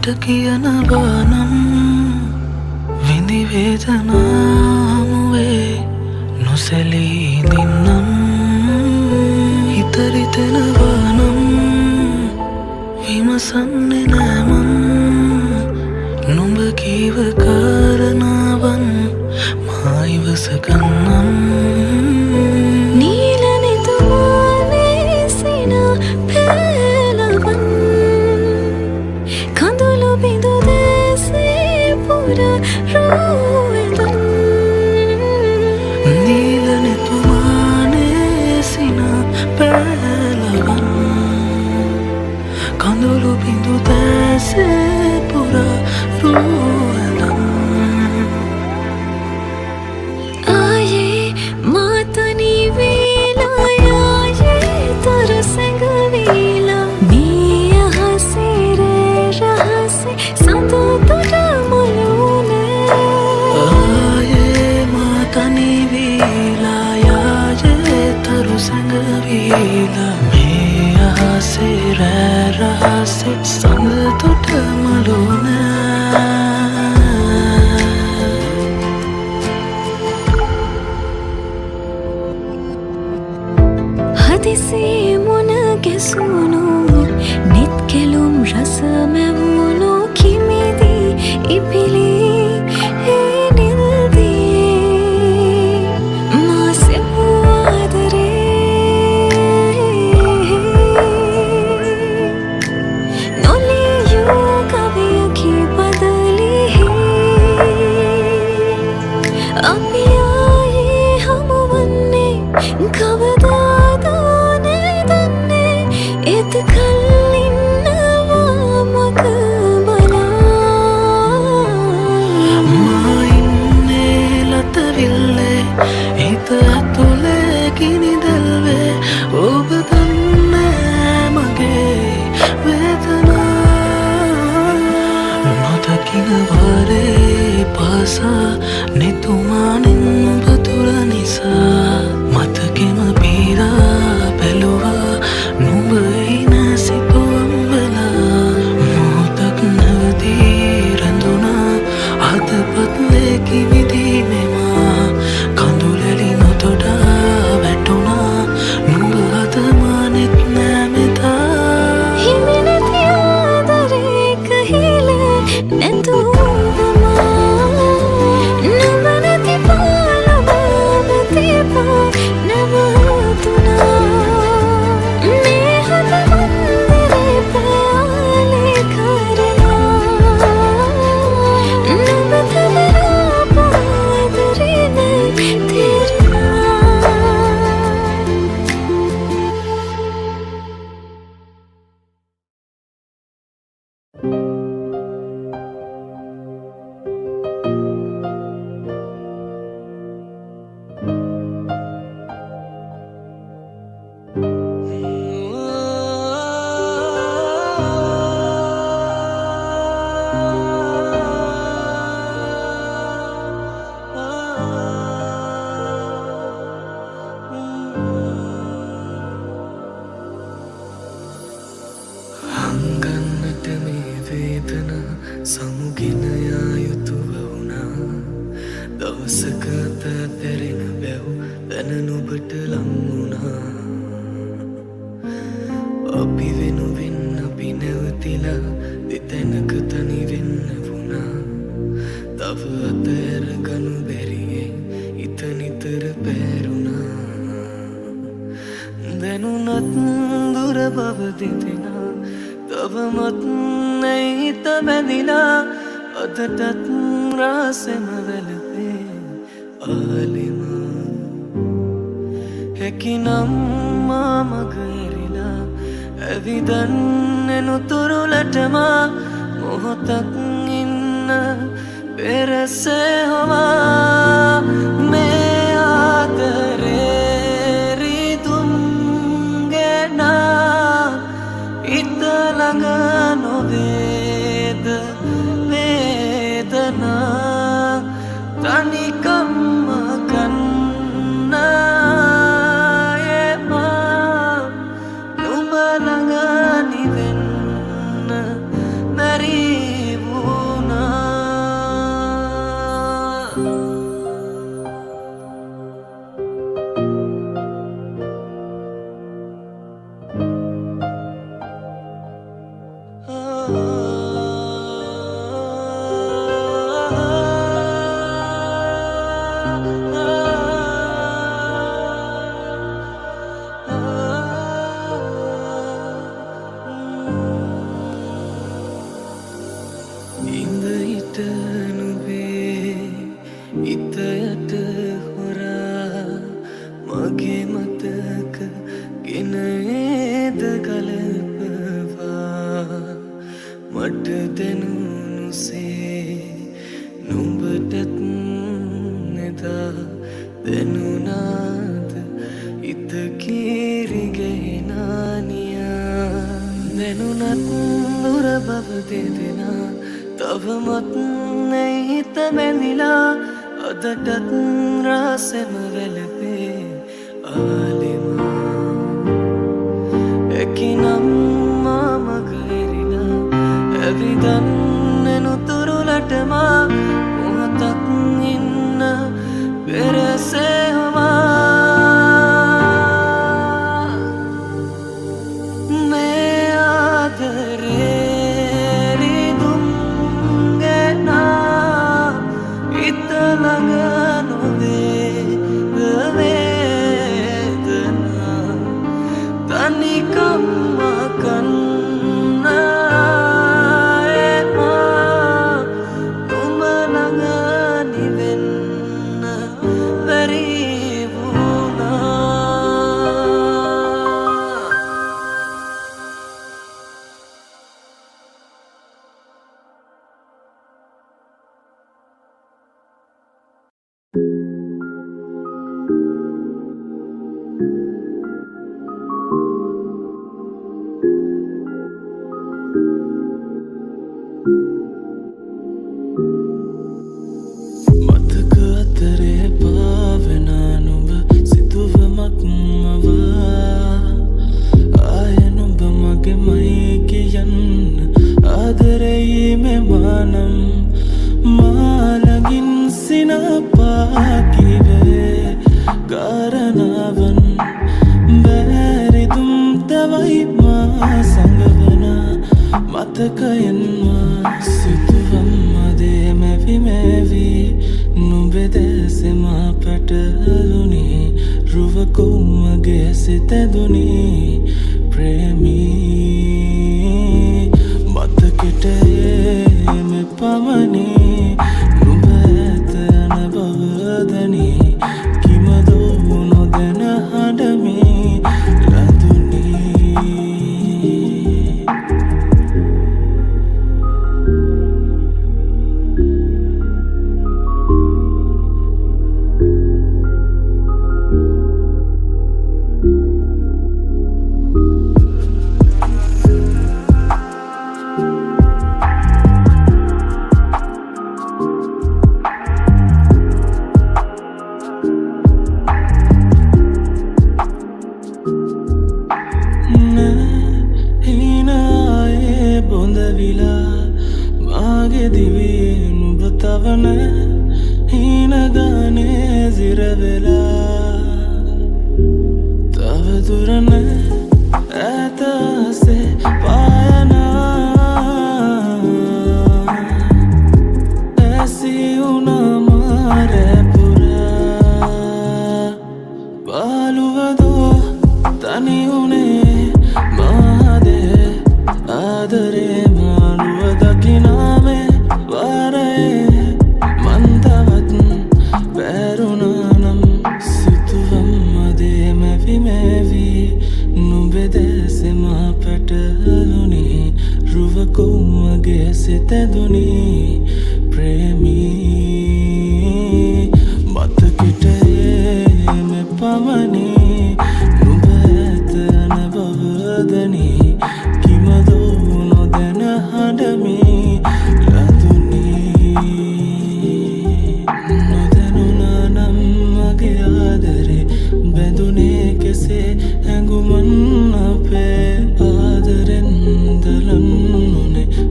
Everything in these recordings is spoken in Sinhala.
මට කියනවා නම් විඳි වේදනාමුවේ නොසැලී ඉඳින්නම් හිතරිතෙනවා නම් විමසන්නේ නෑ මං නුඹ කීව කාරණාවන් මා ඉවසගන්නම් Numba langani venna mari ඉතයට හොරා මගේ මතක ගෙනේද කලපවා මට දැනුනුසේ නුඹටත් නෙදා දැනුනාද ඉත කීරිගෙනානියා දැනුනත් දුර බව දෙදෙනා තවමත් නැයි හිත බැඳිලා අදටත් රාසෙම වැළපේ ආලෙමා එකිනම් මග එරිලා ඇවිදන්න නුතුරුලටමා මොහොතක් ඉන්න පෙරසෙහුමා මේ ආදරේ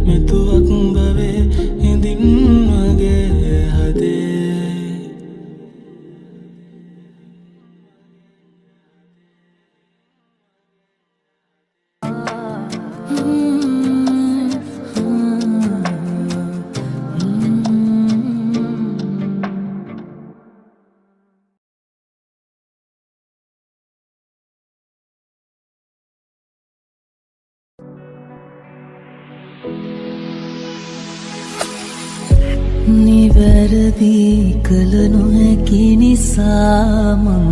Metu akung bawe, hindin wage නිවැරදි කළ නොහැකි නිසා මම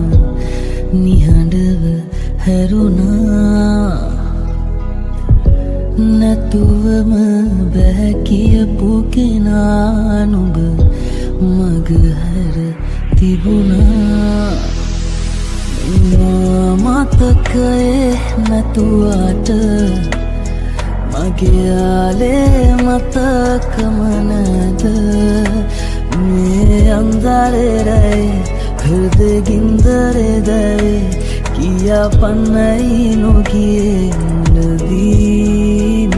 නිහඬව හැරුණා නැතුවම බැහැ කියපු කෙනා නුඹ මග හැර තිබුණා මතකයේ නැතුවට මගේ යාලේ මතකම නැද මේ අන්දරේ හෘදේ ගින්දරේ දැවේ කියා පන්නයි නොගියේ මුලදීම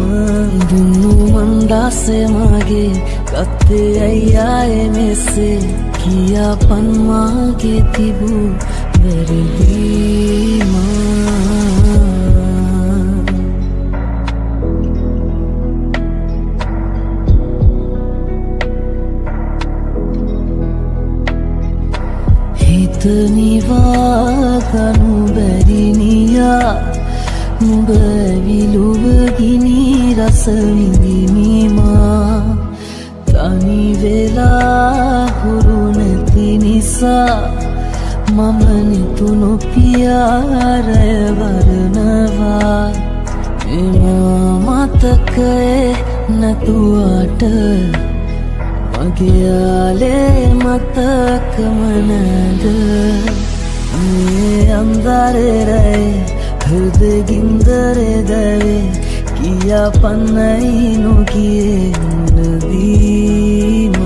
දුන්නු මන්දාසේ මගේ ගත්තේ අයියායේ මෙසේ කියා පන් මාගේ තිබූ වැරදීම නිවාගනු බැරිනියා නුඹ විලුවගිනි රසවිඳිනීමා තනි වෙලා හුරු නැති නිසා මම නිතුණු පියාරය වරනවා එම මතකයේ නැතුවට මගේ යාලේ මතකම නැද මේ අන්දරේ හෘදේ ගින්දරේ දැවේ කියා පන්නයි නොගියේ මුලදීම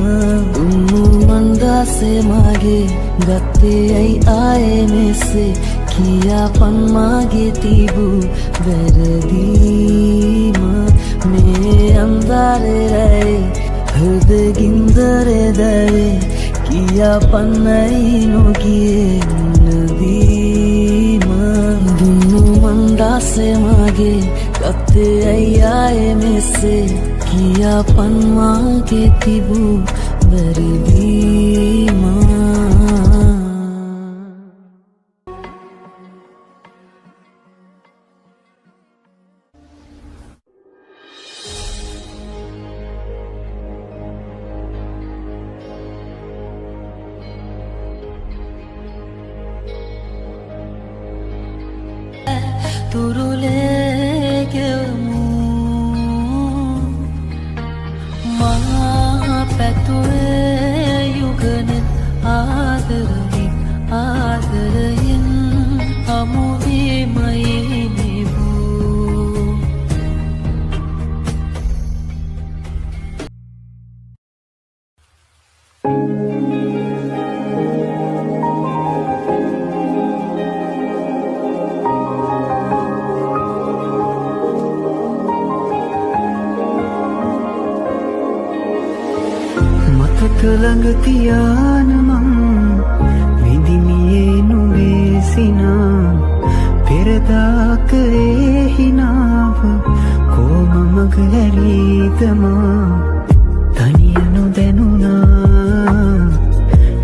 දුන්නු මන්දාසේ මගේ ගත්තේ ඇයි ආයේ මෙසේ කියා පන් මාගේ තිබූ වැරදීම මේ අන්දරේ හෘදේ ගින්දරේ දැවේ කියා පන්නයි නොගියේ මුලදීම දුන්නු මන්දාසේ මගේ ගත්තේ ඇයි ආයේ මෙසේ කියා පන් මාගේ තිබූ වැරදීම තුරුලේ ගෙවමු මා පැතුවේ යුගනෙත් ආදරයෙන් හමුවීමයි නිවූ ළඟ තියාන මං විඳිමියේ නුඹේ සිනා පෙරදාකරේ හිනාව කොම මග හැරීතමා තනිය නොදැනුණා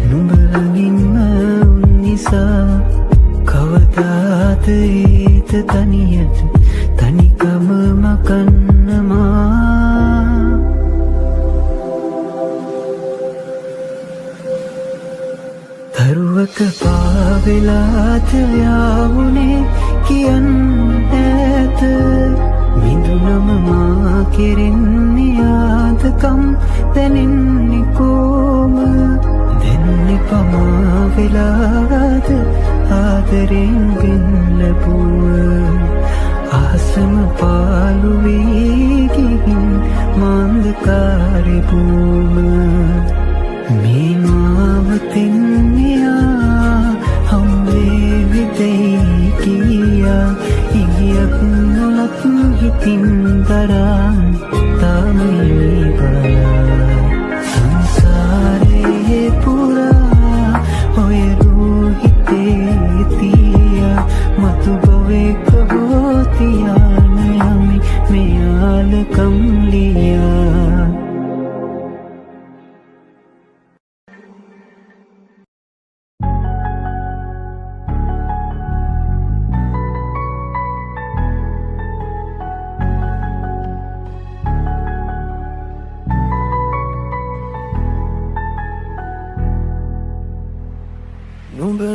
නුඹ ළඟින්ම නිසා කවදාද ඒත තනියට තනිකම මකන්නමා තරුවක පාවෙලාද යාවුනේ කියන්න ඇත මිදුනම මා කෙරෙන්නේ ආදකම් දැනෙන්නේ කොම දෙන්නේ පමා වෙලාද ආදරෙන් ගෙන් ලැබුව ආසම පාලු වී ගිහින් මාන්දකාරේ බූම මේ මාවතින් හම්බේ විතේ කියා ඉගියක් නොලත් හිතින් දරාන් තාමයි බලා සංසාරේ පුරා ඔය රෝහිතේ තියා මතු බවෙක හෝතියාන යමි මෙයාලකම් ලියා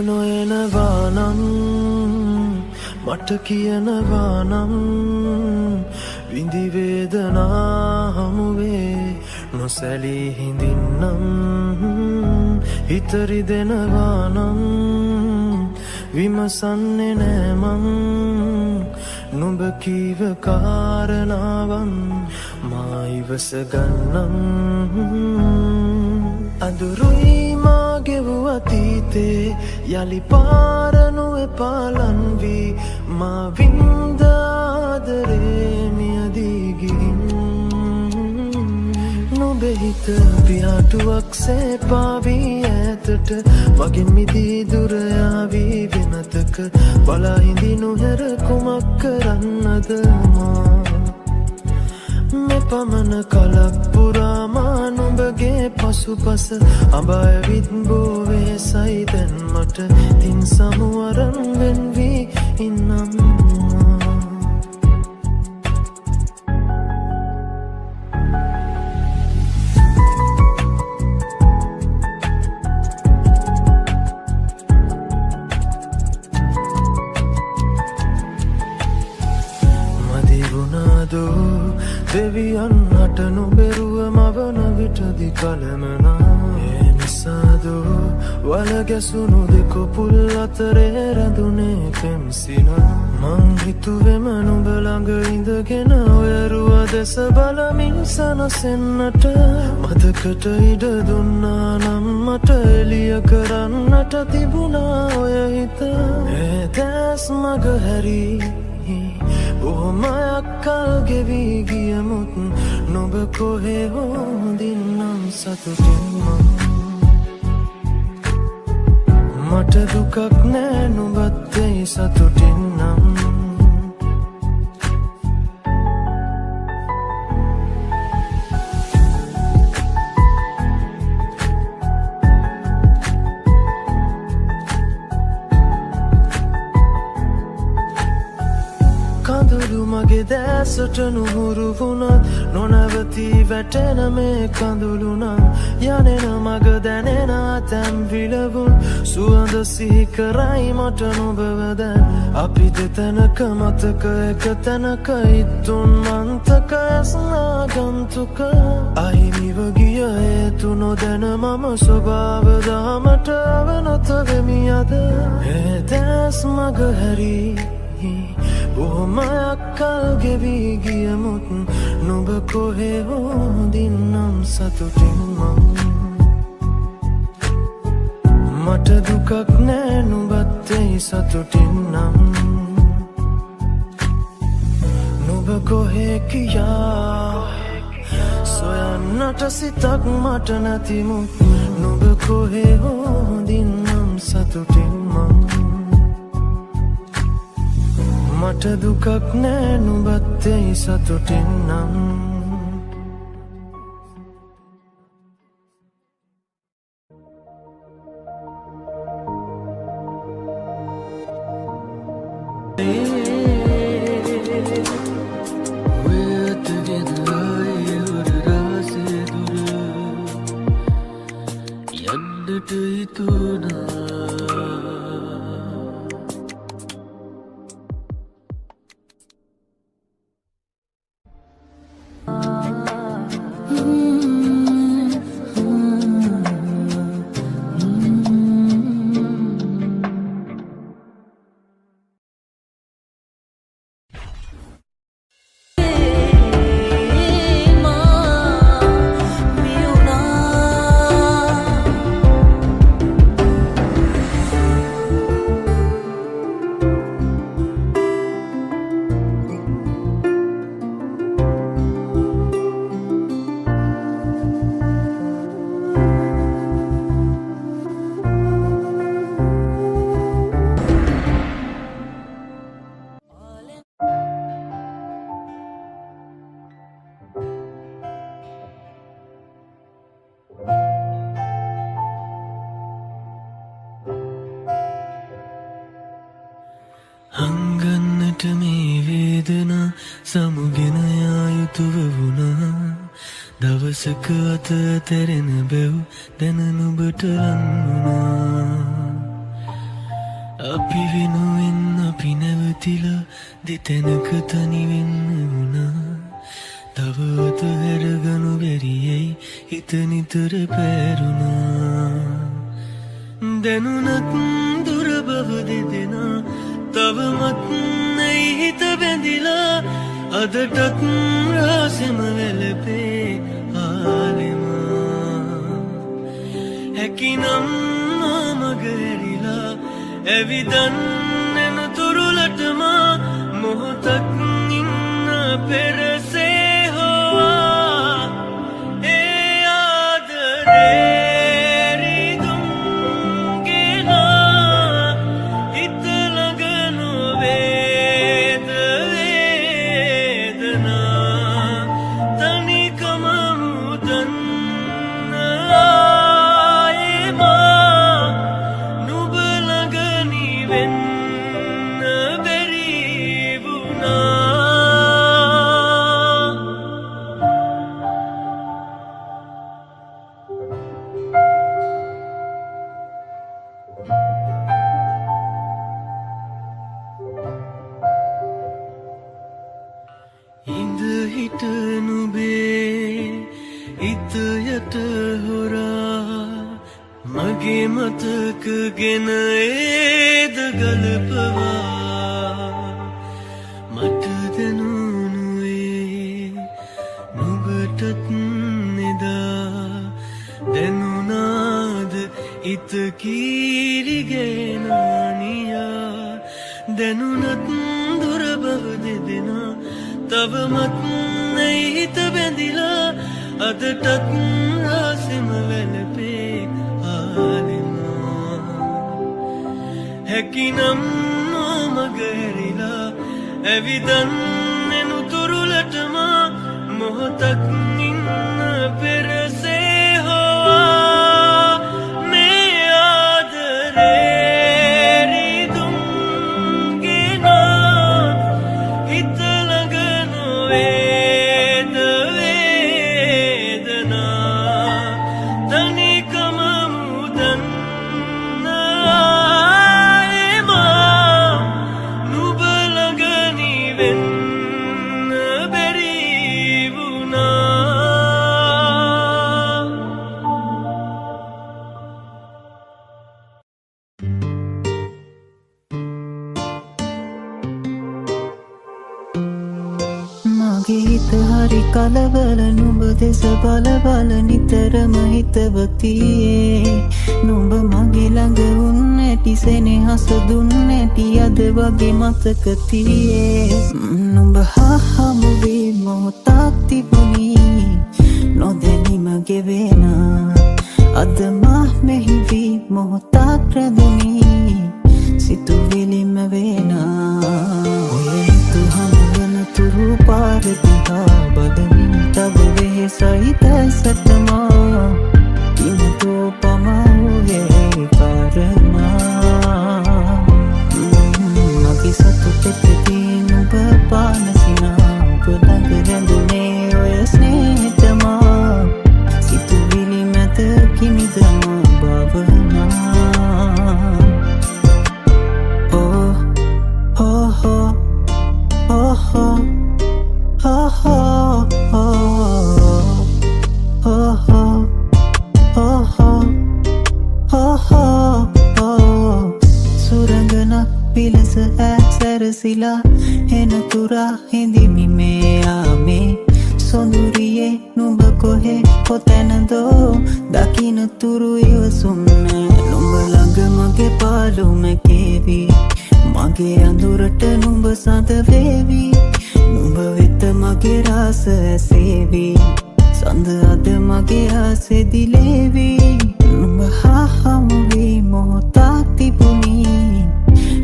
නොයනවා නම් මට කියනවා නම් විඳි වේදනා හමුවේ නොසැලී හිඳින්නම් හිතරි දෙනවා නම් විමසන්නේ නෑ මං නුඹ කීව කාරණාවන් මා ඉවස ගන්නම් අඳුරුයි මා ගෙවූ අතීතේ යලි පාරනු එපාලන් වී මා වින්ද ආදරේ මියදී ගිහින් නුඹේ හිත පියාටුවක්සේ පාවී ඈතට මගෙන් මිදී දුර යාවී වෙනතක බලා හිඳිනු හැර කුමක් කරන්නද මා මෙපමණ කලක් පුරා මා නුඹගේ පසුපස අබයවිත් බෝවේ සයිදැන් මට තින් සමුවරන් වෙන් වී ඉන්නම් දෙවියන් හට නොබෙරුව මවන විටදි කලමනා ඒ නිසාදෝ වල ගැසුණු දෙකොපුල් අතරේ රැඳුනේ පෙම්සිනා මං හිතුවෙම නුඹ ළඟ ඉඳගෙන ඔයරුව දෙස බලමින් සනසෙන්නට මතකට ඉඩ දුන්නා නම් මට එළිය කරන්නට තිබුණා ඔය හිත ඒ දැස් මග හැරී බොහොමයක් කල් ගෙවී ගියමුත් නුඹ කොහේ හොඳින්නම් සතුටින් මට දුකක් නෑ නුඹත් එයි සතුටින් නම් කඳුළු මගේ දැසට නුහුරු වුණත් නොනවතී වැටෙන මේ කඳුළු නම් යනෙන මග දැනෙන තැම් විලවුන් සුවඳ සිහි කරයි මට නුඹව දැන් අපි දෙතැනක මතක එක තැනක ඉත්තුන් මන්තක ඇස්නාගන්තුක අහිමිව ගිය හේතු නොදැන මම ස්වභාව දහමට අවනත වෙමි අද ඒ දැස් මග හැරී බොහොමයක් කල් ගෙවී ගියමුත් නුඹ කොහේ හොඳින්නම් සතුටින් මට දුකක් නෑ නුඹත් එයි සතුටින් නම් නුඹ කොහේ කියා සොයන්නට සිතක් මට නැතිමුත් නුඹ කොහේ හොඳින්නම් සතුටින් මට දුකක් නෑ නුඹත් එයි සතුටින් නම් යන්නට හිතුණා හංගන්නට මේ වේදනා සමුගෙන යා යුතුව වුණා දවසක අත තැරෙන බැව් දැන නුඹට ලන් වුණා වෙනුවෙන්න පිනවතිලා දෙතැනක තනි වෙන්න වුණා තව අතහැරගනු බැරියයි හිත නිතර පැරුණා දැනුණත් දුර බව දෙදෙනා තවමත් නැයි හිත බැඳිලා අදටත් රාසෙම වැළපේ ආලෙමා හැකිනම් මග ඇරිලා ඇවිදන් එනතුරුලටම මොහොතක් ඉන්න පෙරසේ හොවා ඒ ආදරේ රිදුම් ගෙනා හිත ළඟ නොවේද වේදනා තනිකම මුදන්න ඉඳ හිට නුබේ ඉතයට හොරා මගේ මතක ගෙන ඒද ගලපවා මට දැනුනුවේ නුබටත් නෙදා දැනුනාද ඉත කීරිගෙනානියා දැනුනත් දුර බව දෙදෙනා තවමත් නැයි හිත බැඳිලා අදටත් රාසෙම වැළපේ ආලෙමා හැකිනම් මග හැරිලා ඇවිදන් එනුතුරුලටම මොහොතක් ඉන්න පෙරසේ හොවා මේ ආදරේ රිදුම් ගෙනා හිත වේද වේදනා තනිකම මුදන්න ආයෙමා නුඹ ළඟ නිවෙන්න බැරි වුණා මගේ හිත හරි කලබල නුඹ දෙස බල බල නිතරම හිතවතියේ නුඹ මගේ ළඟ වුන් නැටි සෙනෙහස දුන් නැටි අද වගේ මතක තියේ නුඹ හමු වී මොහොතක් තිබුණි නොදැනීම ගෙවෙන අද මා මෙහි වී මොහොතක් රැඳුනි සිතුවිලිම වෙන තුරු පාර දිහා බලමින් තව වෙහෙසයි දැසටමා කිමතෝ පමාවුයේ කාරණා මගේ සතුටෙදී නුඹ පානසිනා ඔබ ළඟ රැඳුනේ ඔය ස්නේහතමා සිතුවිලි මැද කිමිදම භාවනා oh oh oh සුරංගනා පිලස ඇසරසිලා එන තුරා හිඳිමි මේ ආමේ සොඳුරියේ නුඹ කොහේ කොතැනදෝ දකින්න තුරු ඉවසුම් නෑ නුඹ ළඟ මගේ පාළුම කේවි මගේ අඳුරට නුඹ සඳ වේවි නුඹ වෙත මගේ රාස ඇසේවි සඳ අද මගේ ආසේ දිලේවි නුඹ හමු වී මොහොතක් තිබුණි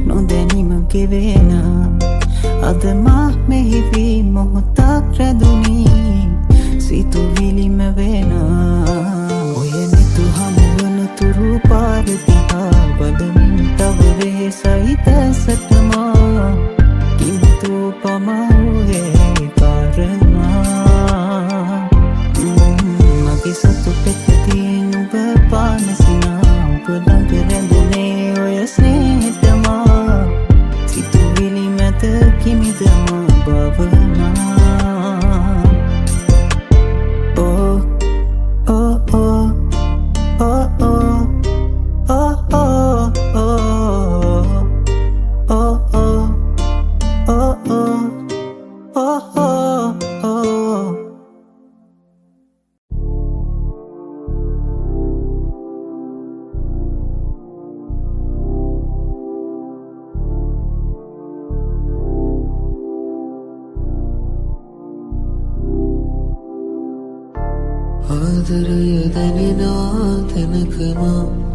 නොදැනීම ගෙවෙන අද මා මෙහි වී මොහොතක් රැඳුනි සිතුවිලිම වෙන ඔය නිතු හමුවන තුරු පාර දිහා බලමින් තව වෙහෙසයි දැසටමා කිමතෝ පමාවුයේ කාරණා මගේ සතුටෙදී නුඹ පානසිනා ඔබ ළඟ රැඳුනේ ඔය ස්නේහතමා ආදරය දැනෙනා තැනකම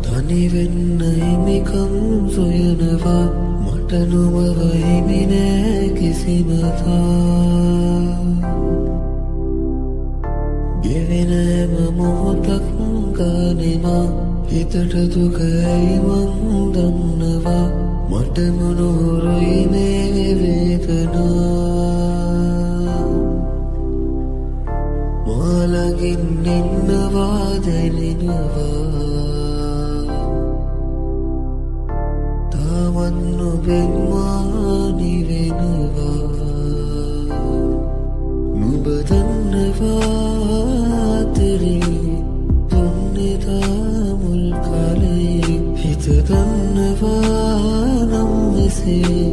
තනි වෙන්න හිමිකම් සොයනවා මට නොබව හිමි නෑ කිසිමදා ගෙවෙන හැම මොහොතක් ගානෙමා හිතට දුක ඇයි මං දන්නවා මට මොනෝරුයි මේ වේදනා මාළඟින් ඉන්නවා දැනෙනවා තාමත් නොබෙන් මා නිවෙනවා නුඹ දන්නවා හිත දන්නවා නම් මෙසේ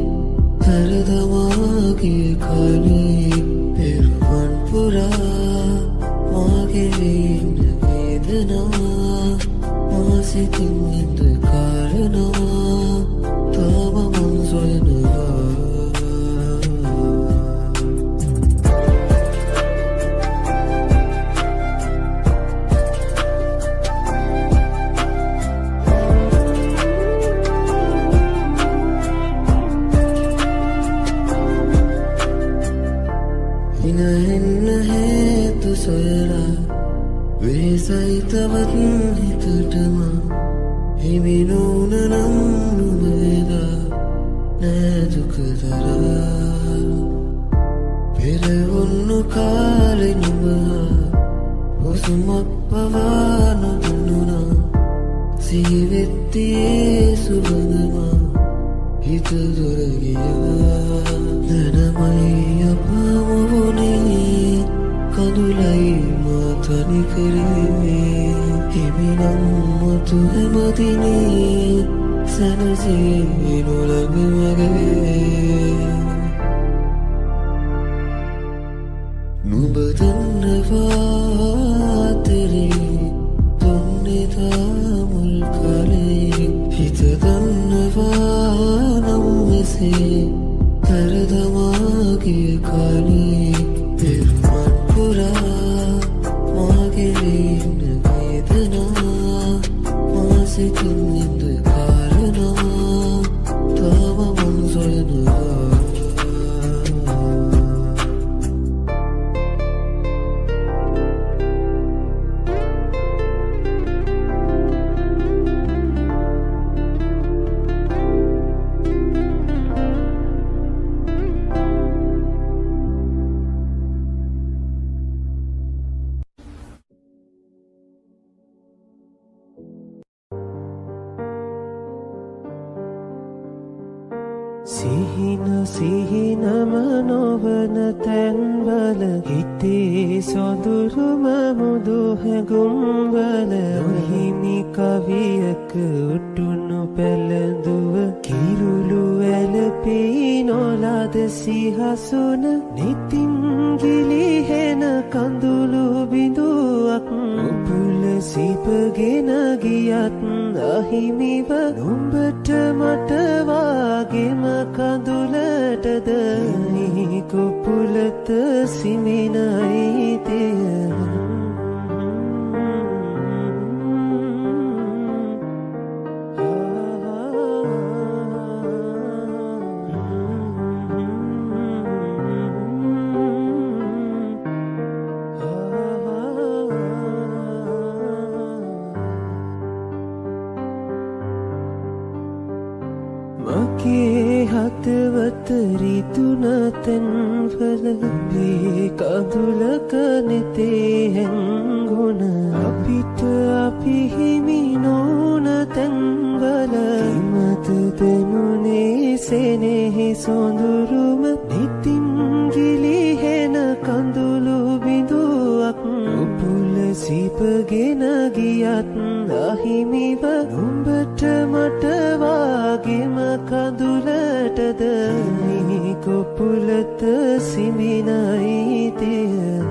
තරදමාගේ කාලේ පෙරුවන් පුරා මාගේ ඉන්න වේදනා මා සිතින් ඉඳ කාරණා තාම මං සොයනවා එන්න හේතු සොයලා වෙහෙසයි තවත් හිතටම හිමි නොවුන නම් නුඹලා නෑ දුක දරා පෙරවුණු කාලෙ නුඹ හුස්මක් පවා නොදුන්නා සිහිවෙත්තියේ සුබදමා හිත දොර ගියා දැනමයි අපමුණේ කඳුලයි මා තනි කරේ හිමිනම් මතු හැමදිනේ සැනසී නොලඟ වගේ නුඹ දන්නවා තෙරේ තුන්නෙදා මුල් කාලේ හිත දන්නවා නම් මෙසේ තරදමාගේ කාලේ පෙරුවන් පුරා මාගේ ඉන්න වේදනා මා සිතින් ඉඳ කාරණා තාම මං සොයනවා සිහිනම නොවන තැන්වල හිතේ සොඳුරුම මුදු හැඟුම්වල නොහිමි කවියක උටුණු පැළඳුව කිරුළු ඇලපී නොලද සිහසුන නිතින් ගිලිහෙන කඳුළු බිඳුවක් උපුල සිපගෙන ගියත් අහිමිව නුඹට මට වාගෙම කඳුලටද කොපුලත සිමිනයි තිය මගේ හදවත රිදුන තැන්වල මේ කඳුලක නෙතේ හැංගුණ අපිට අපි හිමි නොවුන තැන්වල හිමත දෙනුනේ සෙනෙහි සොඳුරුම නිතින් ගිලිහෙන කඳුළු බිඳුවක් උපුල සිපගෙන ගියත් අහිමිව නුඹට මට වාගෙම කඳුලටද කොපුලත සිමිනයි තිය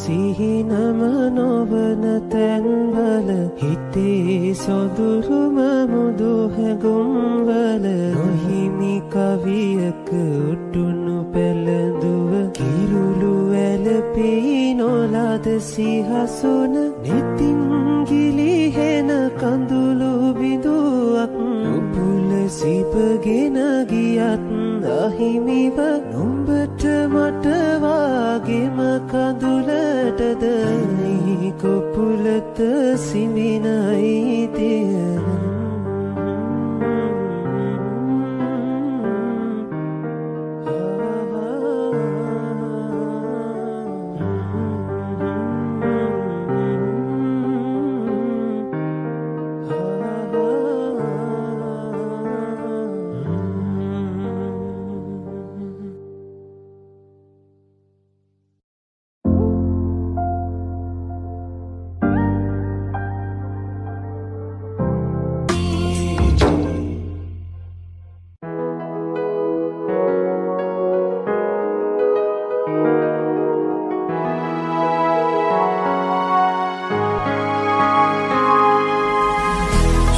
සිහිනම නොවන තැන්වල හිතේ සොඳුරුම මුදු හැඟුම්වල නොහිමි කවියක උටුණු පැළඳු සිහසුන නෙතින් ගිලිහෙන කඳුළු බිඳුවක් ඔබුල සිපගෙන ගියත් අහිමිව නුඹට මට වාගේම කඳුලටද නිහි කොපුලත සිමිනයි තියෙන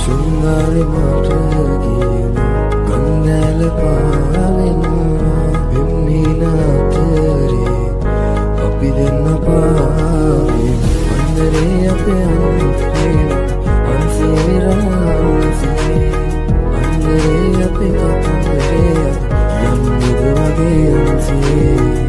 Sungai mata gina Gandal pavena Bimnina teri Api denna pavena Andare ape andare Ansira ansi Andare ape katandare Yammidu wage ansi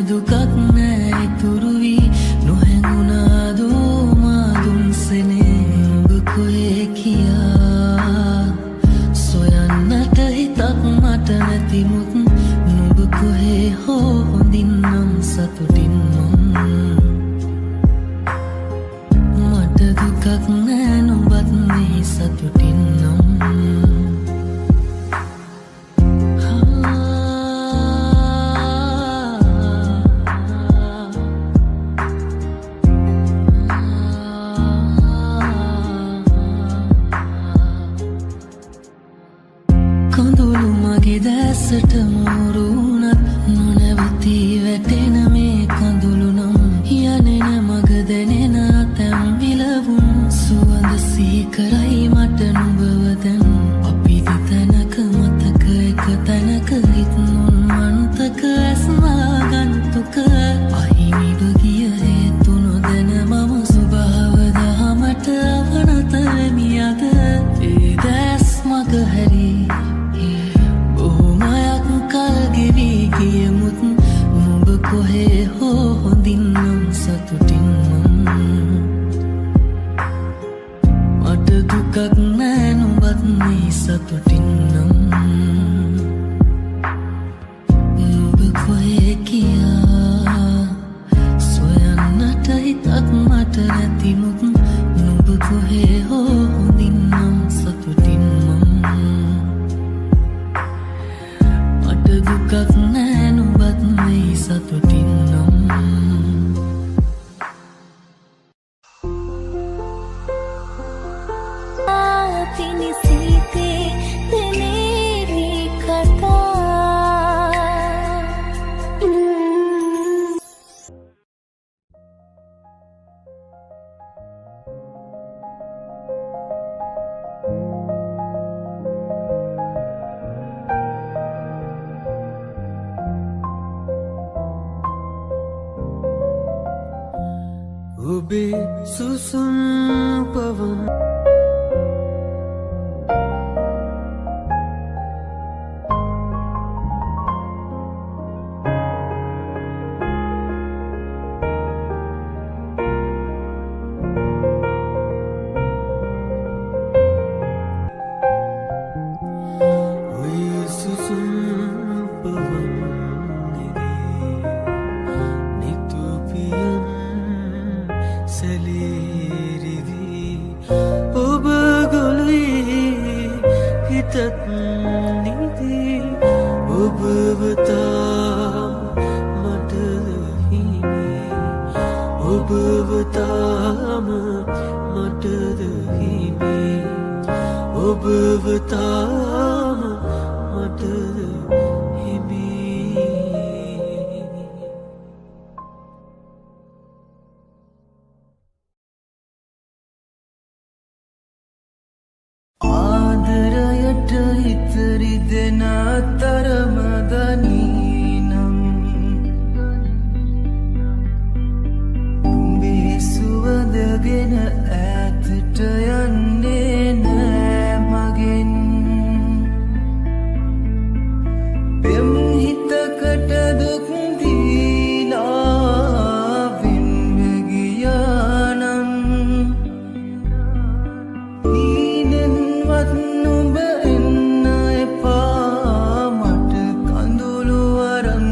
දුකක් නෑ ඉතුරු වී නොහැඟුණාදෝ මා දුන්සෙනේ හිතක් මට නැතිමුත් නුඹ කොහේ හෝ හොඳින්නම් සතුටින් මට දුකක් නෑ නුඹත් වෙයි සතුටින් ඔබේ සුසුම් පවන් ආදරයට ඉතරි දෙන තරමදනීනම් උඹේ සුවඳගෙන ඈතට යන්නේ නෑ මගෙන් පෙම් හිතකට දුක් දීලා වෙන්ව ගියානම් නුඹ එන්න එපා මට කඳුළු වරන්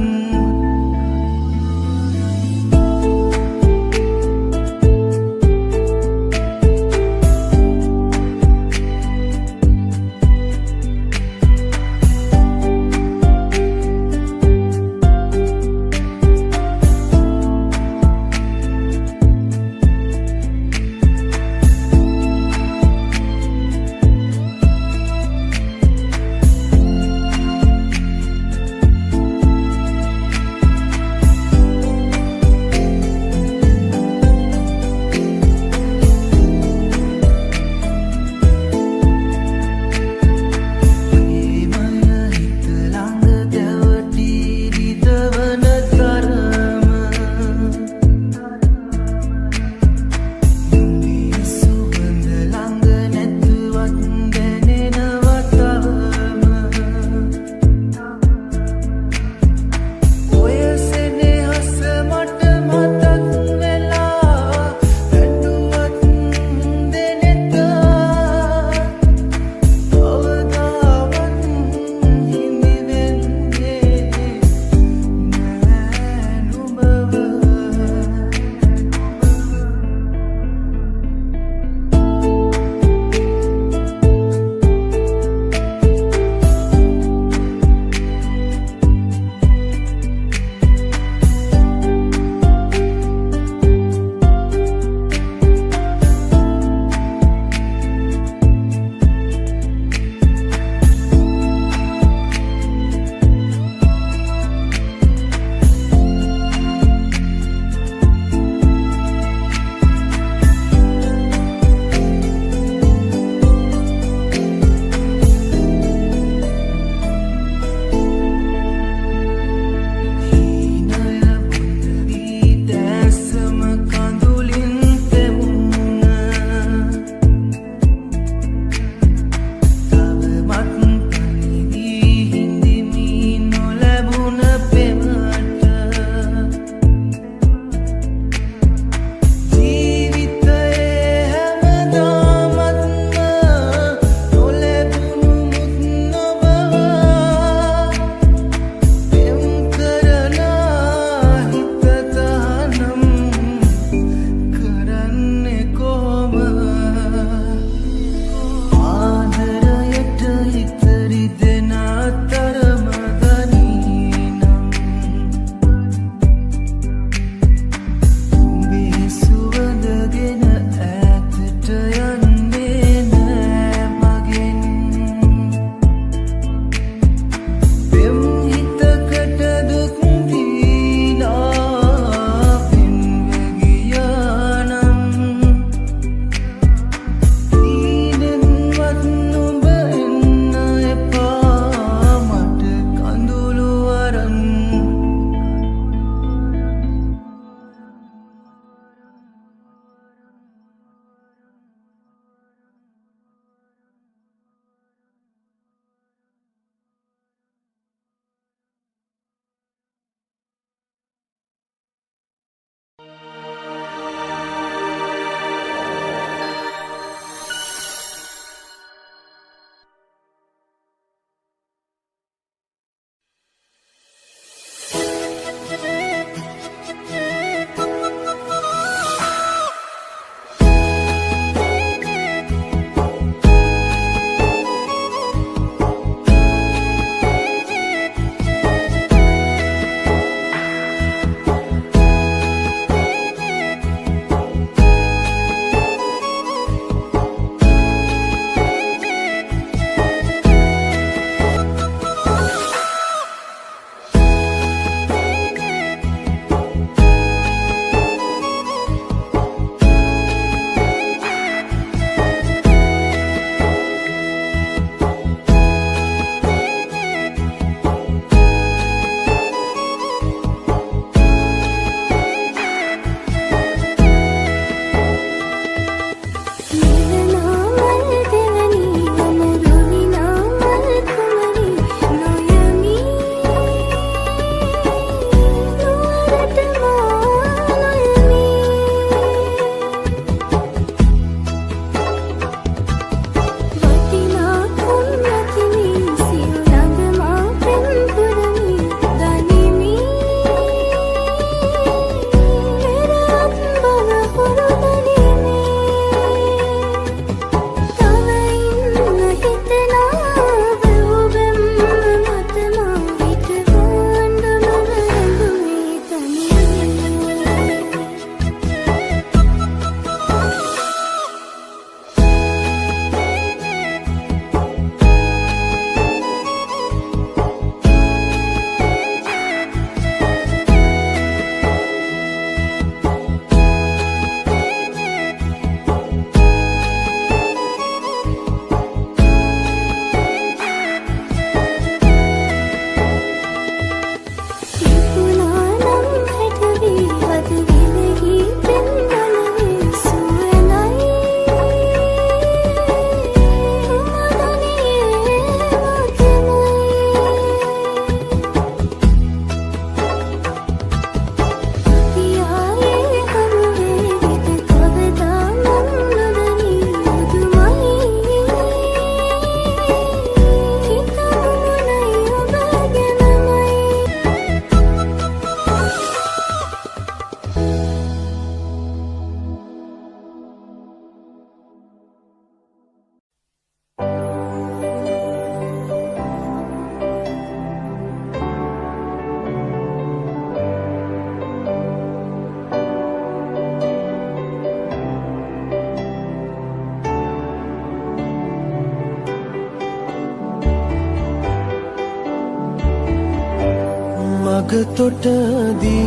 තොටදී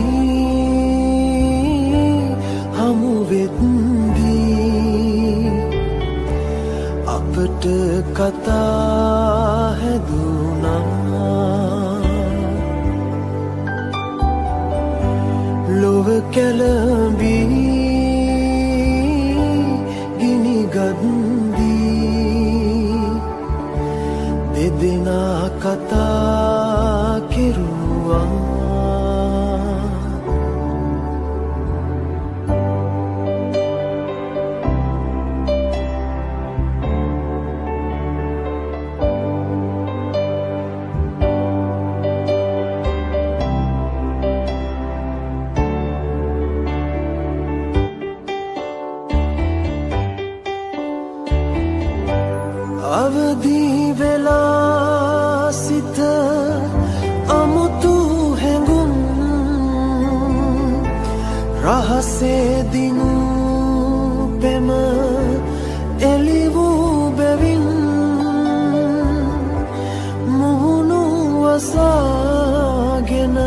හමු වෙද්දී අපට කතා හැදුනා ලොව කැළඹී ගිනි ගද්දී දෙදෙනා කතා කෙරුවා අවදි වෙලා සිත අමුතු හැඟුම් රහසේ දිනු පෙම එළි වූ බැවින් මුහුණු වසාගෙන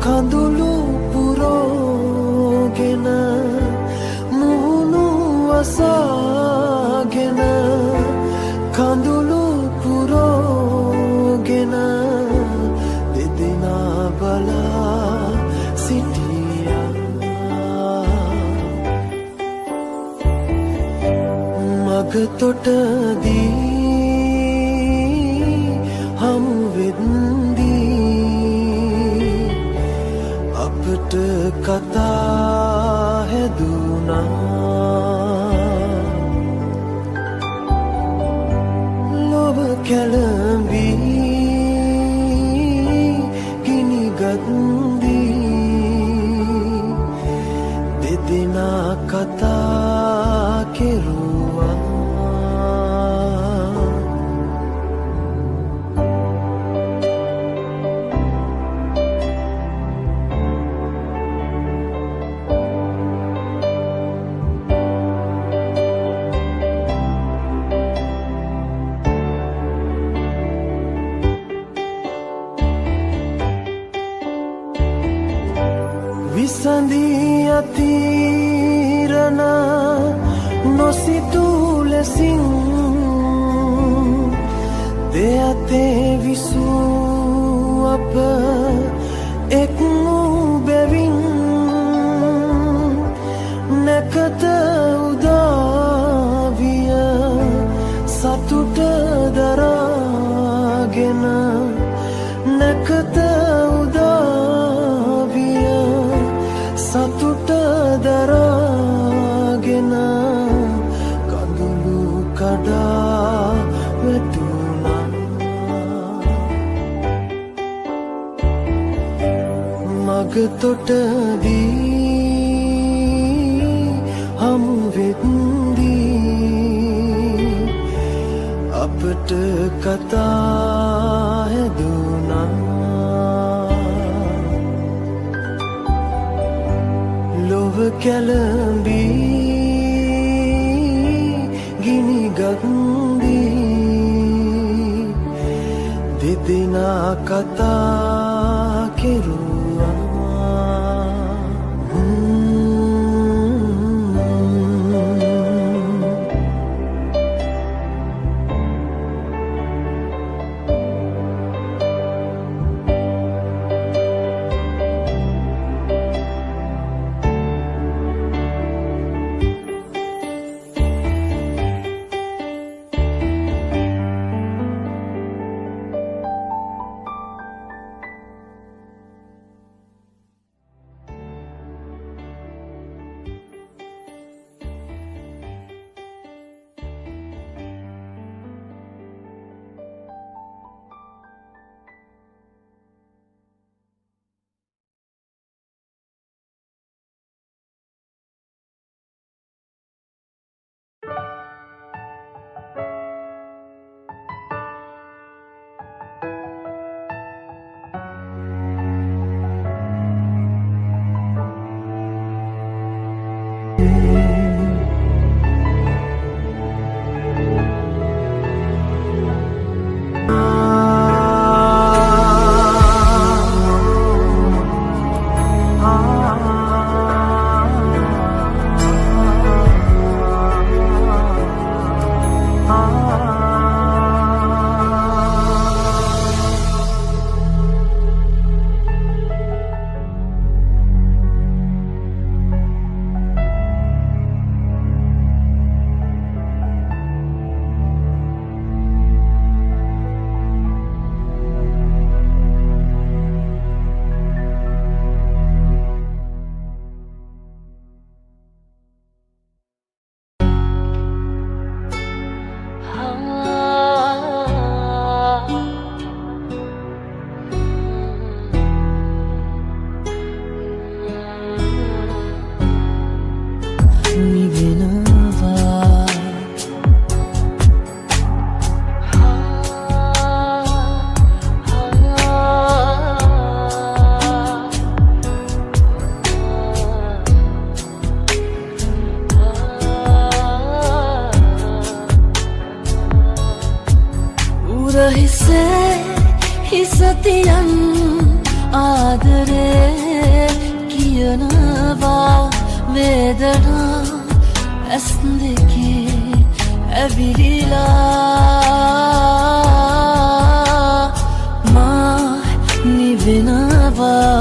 කඳුළු පුරෝගෙන මුහුණු වසාගෙන කඳුළු පුරෝගෙන දෙදෙනා බලා සිටියා මග තොටදී හමු වෙද්දී අපට කතා හැදුනා කැළඹී ගිනි ගද්දී දෙදෙනා කතා කෙරුවා විසඳී අතිරණ නොසිතූ ලෙසින් දෙයතේ විසූ අප එක් වූ බැවින් නැකත උදාවිය සතුට දරාගෙන නැකත සතුට දරාගෙන කඳුළු කඩා වැටුණා මග තොටදී හමු වෙද්දී අපට කතා හැදුනා ලොව කැළඹී ගිනි ගද්දී දෙදෙනා කතා කෙරුවා නිවෙනවා උරහිසේ හිසතියන් ආදරේ කියනවා වේදනා ඇස් දෙකේ ඇවිලිලා මා නිවෙනවා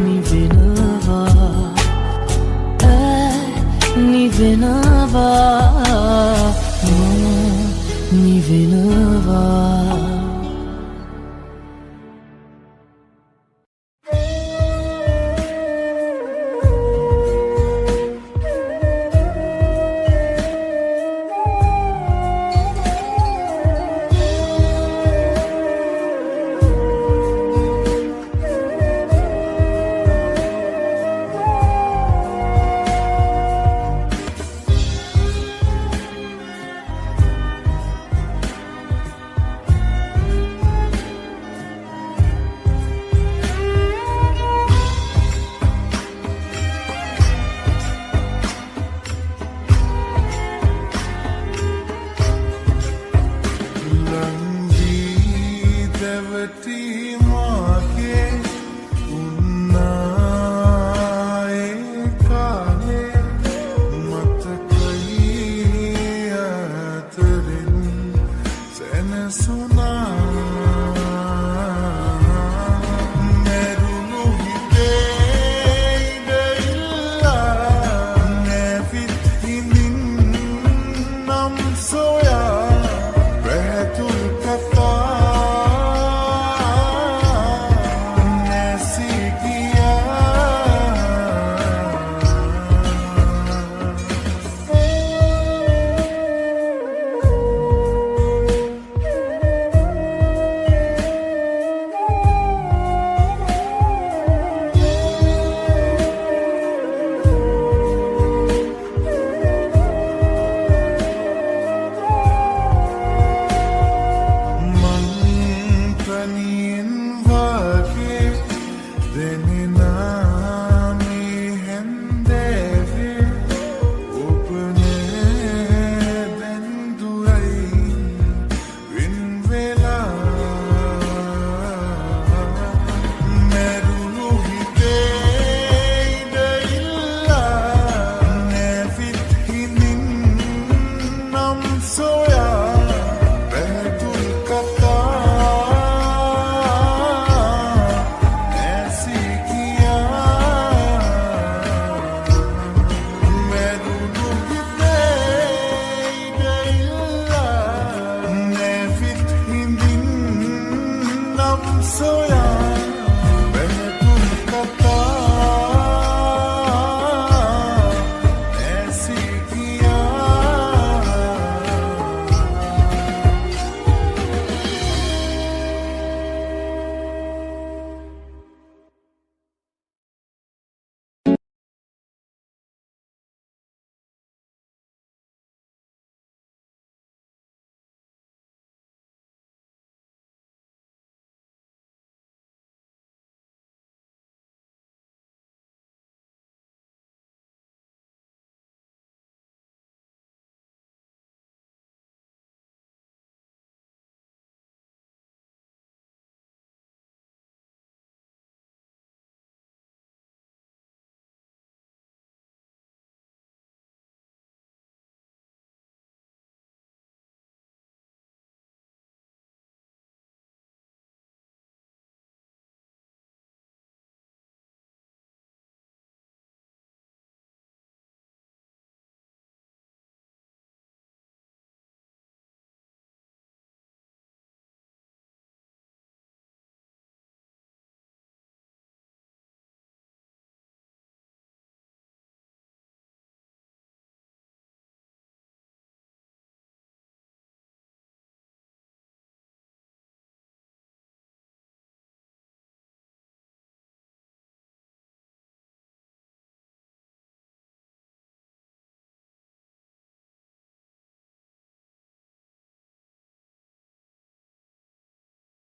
නිවෙනවා නිවෙනවා